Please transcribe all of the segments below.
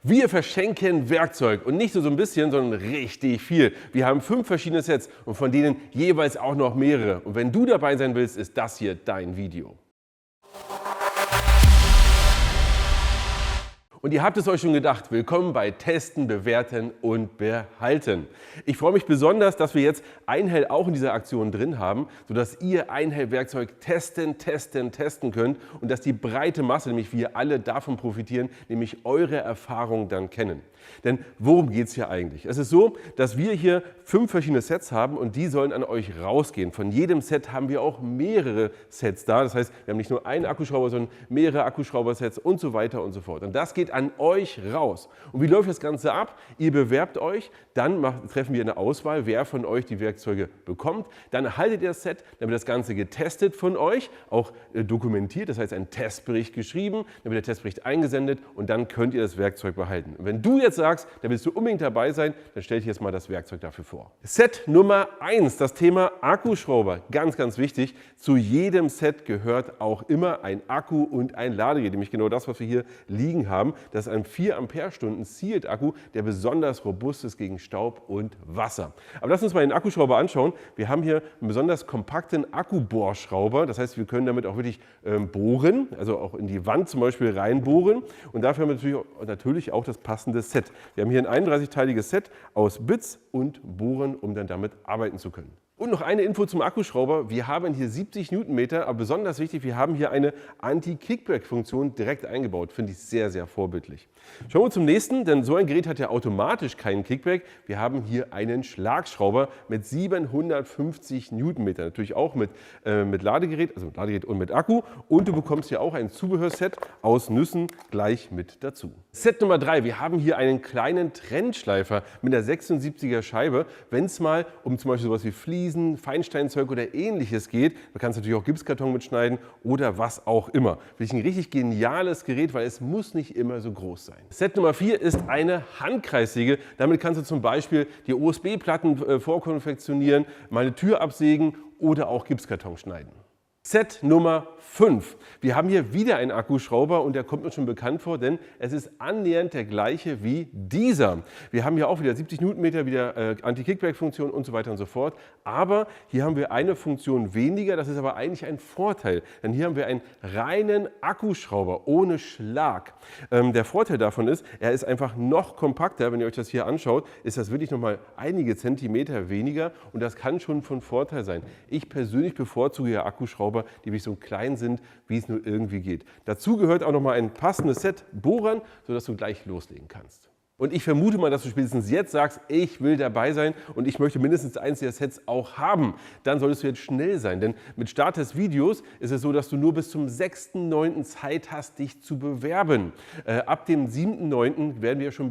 Wir verschenken Werkzeug und nicht nur so ein bisschen, sondern richtig viel. Wir haben 5 verschiedene Sets und von denen jeweils auch noch mehrere. Und wenn du dabei sein willst, ist das hier dein Video. Und ihr habt es euch schon gedacht, willkommen bei Testen, Bewerten und Behalten. Ich freue mich besonders, dass wir jetzt Einhell auch in dieser Aktion drin haben, sodass ihr Einhell-Werkzeug testen könnt und dass die breite Masse, nämlich wir alle davon profitieren, nämlich eure Erfahrungen dann kennen. Denn worum geht es hier eigentlich? Es ist so, dass wir hier 5 verschiedene Sets haben und die sollen an euch rausgehen. Von jedem Set haben wir auch mehrere Sets da. Das heißt, wir haben nicht nur einen Akkuschrauber, sondern mehrere Akkuschrauber-Sets und so weiter und so fort. Und das geht an euch raus. Und wie läuft das Ganze ab? Ihr bewerbt euch, dann treffen wir eine Auswahl, wer von euch die Werkzeuge bekommt. Dann erhaltet ihr das Set, dann wird das Ganze getestet von euch, auch dokumentiert, das heißt ein Testbericht geschrieben, dann wird der Testbericht eingesendet und dann könnt ihr das Werkzeug behalten. Und wenn du jetzt sagst, da willst du unbedingt dabei sein, dann stelle ich jetzt mal das Werkzeug dafür vor. Set Nummer 1, das Thema Akkuschrauber. Ganz, ganz wichtig. Zu jedem Set gehört auch immer ein Akku und ein Ladegerät, nämlich genau das, was wir hier liegen haben. Das ist ein 4 Ampere-Stunden Sealed-Akku, der besonders robust ist gegen Staub und Wasser. Aber lass uns mal den Akkuschrauber anschauen. Wir haben hier einen besonders kompakten Akkubohrschrauber. Das heißt, wir können damit auch wirklich bohren, also auch in die Wand zum Beispiel reinbohren. Und dafür haben wir natürlich auch das passende Set. Wir haben hier ein 31-teiliges Set aus Bits und Bohren, um dann damit arbeiten zu können. Und noch eine Info zum Akkuschrauber. Wir haben hier 70 Newtonmeter, aber besonders wichtig, wir haben hier eine Anti-Kickback-Funktion direkt eingebaut. Finde ich sehr, sehr vorbildlich. Schauen wir zum nächsten, denn so ein Gerät hat ja automatisch keinen Kickback. Wir haben hier einen Schlagschrauber mit 750 Newtonmeter. Natürlich auch mit Ladegerät, also Ladegerät und mit Akku. Und du bekommst hier auch ein Zubehörset aus Nüssen gleich mit dazu. Set Nummer 3. Wir haben hier einen kleinen Trennschleifer mit einer 76er Scheibe. Wenn es mal um zum Beispiel sowas wie Fliesen, Feinsteinzeug oder ähnliches geht, da kannst du natürlich auch Gipskarton mitschneiden oder was auch immer. Finde ich ein richtig geniales Gerät, weil es muss nicht immer so groß sein. Set Nummer 4 ist eine Handkreissäge. Damit kannst du zum Beispiel die OSB-Platten vorkonfektionieren, mal eine Tür absägen oder auch Gipskarton schneiden. Set Nummer 5. Wir haben hier wieder einen Akkuschrauber und der kommt uns schon bekannt vor, denn es ist annähernd der gleiche wie dieser. Wir haben hier auch wieder 70 Newtonmeter, wieder Anti-Kickback-Funktion und so weiter und so fort. Aber hier haben wir eine Funktion weniger, das ist aber eigentlich ein Vorteil, denn hier haben wir einen reinen Akkuschrauber ohne Schlag. Der Vorteil davon ist, er ist einfach noch kompakter. Wenn ihr euch das hier anschaut, ist das wirklich nochmal einige Zentimeter weniger und das kann schon von Vorteil sein. Ich persönlich bevorzuge ja Akkuschrauber, die wirklich so klein sind, wie es nur irgendwie geht. Dazu gehört auch noch mal ein passendes Set Bohrern, sodass du gleich loslegen kannst. Und ich vermute mal, dass du spätestens jetzt sagst, ich will dabei sein und ich möchte mindestens eins der Sets auch haben. Dann solltest du jetzt schnell sein, denn mit Start des Videos ist es so, dass du nur bis zum 6.9. Zeit hast, dich zu bewerben. Ab dem 7.9. werden wir schon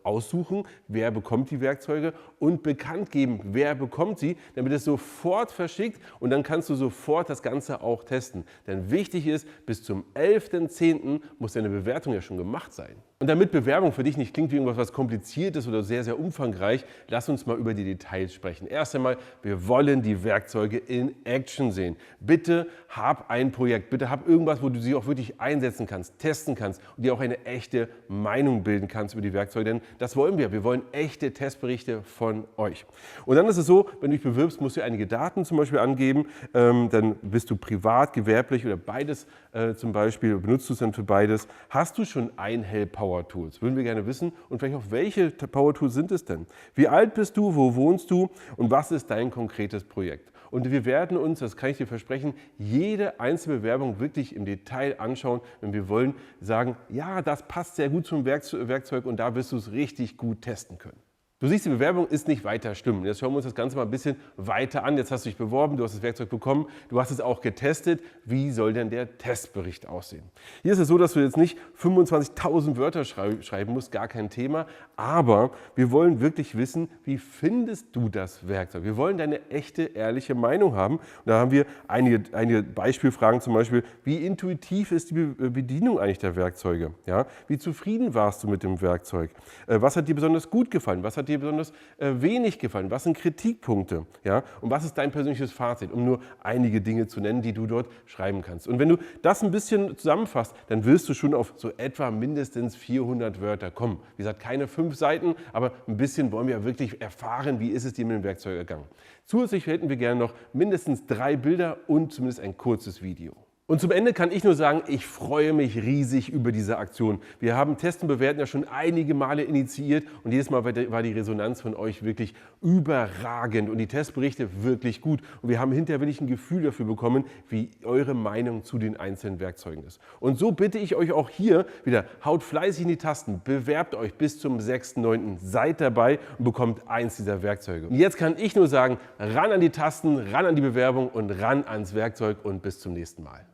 aussuchen, wer bekommt die Werkzeuge und bekannt geben, wer bekommt sie, damit es sofort verschickt und dann kannst du sofort das Ganze auch testen. Denn wichtig ist, bis zum 11.10. muss deine Bewertung ja schon gemacht sein. Und damit Bewerbung für dich nicht klingt wie irgendwas was Kompliziertes oder sehr, sehr umfangreich, lass uns mal über die Details sprechen. Erst einmal, wir wollen die Werkzeuge in Action sehen. Bitte hab ein Projekt, bitte hab irgendwas, wo du sie auch wirklich einsetzen kannst, testen kannst und dir auch eine echte Meinung bilden kannst über die Werkzeuge, denn das wollen wir. Wir wollen echte Testberichte von euch. Und dann ist es so, wenn du dich bewirbst, musst du einige Daten zum Beispiel angeben, dann bist du privat, gewerblich oder beides zum Beispiel, benutzt du es dann für beides. Hast du schon Einhell Power Tools? Würden wir gerne wissen und vielleicht auch, welche Power Tools sind es denn? Wie alt bist du, wo wohnst du und was ist dein konkretes Projekt? Und wir werden uns, das kann ich dir versprechen, jede einzelne Bewerbung wirklich im Detail anschauen, wenn wir wollen sagen, ja, das passt sehr gut zum Werkzeug und da wirst du es richtig gut testen können. Du siehst, die Bewerbung ist nicht weiter schlimm. Jetzt schauen wir uns das Ganze mal ein bisschen weiter an. Jetzt hast du dich beworben, du hast das Werkzeug bekommen, du hast es auch getestet. Wie soll denn der Testbericht aussehen? Hier ist es so, dass du jetzt nicht 25.000 Wörter schreiben musst, gar kein Thema. Aber wir wollen wirklich wissen, wie findest du das Werkzeug? Wir wollen deine echte, ehrliche Meinung haben. Und da haben wir einige Beispielfragen, zum Beispiel, wie intuitiv ist die Bedienung eigentlich der Werkzeuge? Ja? Wie zufrieden warst du mit dem Werkzeug? Was hat dir besonders gut gefallen? Was hat dir dir besonders wenig gefallen? Was sind Kritikpunkte? Ja? Und was ist dein persönliches Fazit, um nur einige Dinge zu nennen, die du dort schreiben kannst? Und wenn du das ein bisschen zusammenfasst, dann wirst du schon auf so etwa mindestens 400 Wörter kommen. Wie gesagt, keine 5 Seiten, aber ein bisschen wollen wir ja wirklich erfahren, wie ist es dir mit dem Werkzeug ergangen. Zusätzlich hätten wir gerne noch mindestens 3 Bilder und zumindest ein kurzes Video. Und zum Ende kann ich nur sagen, ich freue mich riesig über diese Aktion. Wir haben Testen und Bewerten ja schon einige Male initiiert und jedes Mal war die Resonanz von euch wirklich überragend und die Testberichte wirklich gut. Und wir haben hinterher wirklich ein Gefühl dafür bekommen, wie eure Meinung zu den einzelnen Werkzeugen ist. Und so bitte ich euch auch hier wieder, haut fleißig in die Tasten, bewerbt euch bis zum 6.9. Seid dabei und bekommt eins dieser Werkzeuge. Und jetzt kann ich nur sagen, ran an die Tasten, ran an die Bewerbung und ran ans Werkzeug und bis zum nächsten Mal.